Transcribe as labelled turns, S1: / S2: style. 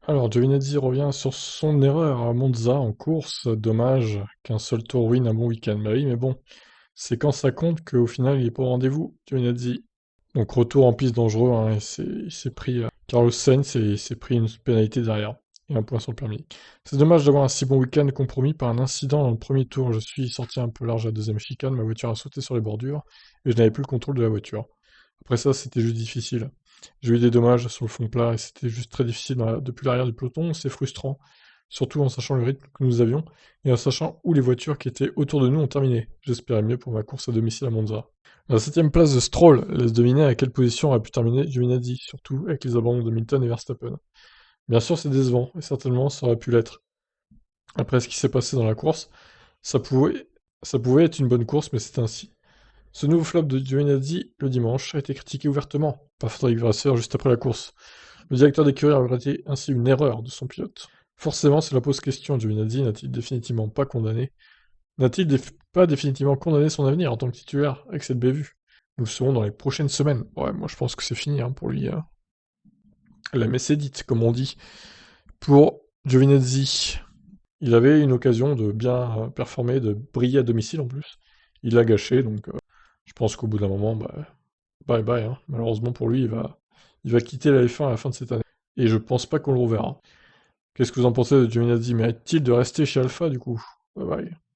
S1: Alors, Giovinazzi revient sur son erreur à Monza en course. Dommage qu'un seul tour ruine un bon week-end. Bah oui, mais bon, c'est quand ça compte qu'au final il est pas au rendez-vous, Giovinazzi. Donc retour en piste dangereux, hein, et il s'est pris Carlos Sainz et il s'est pris une pénalité derrière. Et un point sur le permis. C'est dommage d'avoir un si bon week-end compromis par un incident dans le premier tour. Je suis sorti un peu large à la deuxième chicane, ma voiture a sauté sur les bordures et je n'avais plus le contrôle de la voiture. Après ça, c'était juste difficile. J'ai eu des dommages sur le fond plat et c'était juste très difficile depuis l'arrière du peloton, c'est frustrant. Surtout en sachant le rythme que nous avions et en sachant où les voitures qui étaient autour de nous ont terminé. J'espérais mieux pour ma course à domicile à Monza. La septième place de Stroll laisse deviner à quelle position aurait pu terminer Giovinazzi, surtout avec les abandons de Milton et Verstappen. Bien sûr, c'est décevant, et certainement ça aurait pu l'être. Après ce qui s'est passé dans la course, ça pouvait, ça pouvait être une bonne course, mais c'est ainsi. Ce nouveau flop de Giovinazzi, le dimanche, a été critiqué ouvertement par Frédéric Vasseur juste après la course. Le directeur d'écurie a regretté ainsi une erreur de son pilote. Forcément, cela pose question. Giovinazzi n'a-t-il définitivement pas condamné N'a-t-il pas définitivement condamné son avenir en tant que titulaire avec cette bévue? Nous le saurons dans les prochaines semaines. Ouais, moi je pense que c'est fini hein, pour lui. La messe est dite, comme on dit. Pour Giovinazzi, il avait une occasion de bien performer, de briller à domicile en plus. Il l'a gâché, donc je pense qu'au bout d'un moment, bah, bye bye. Hein. Malheureusement pour lui, il va quitter la F1 à la fin de cette année. Et je pense pas qu'on le reverra. Qu'est-ce que vous en pensez de Giovinazzi? Mérite-t-il de rester chez Alpha du coup? Bye bye.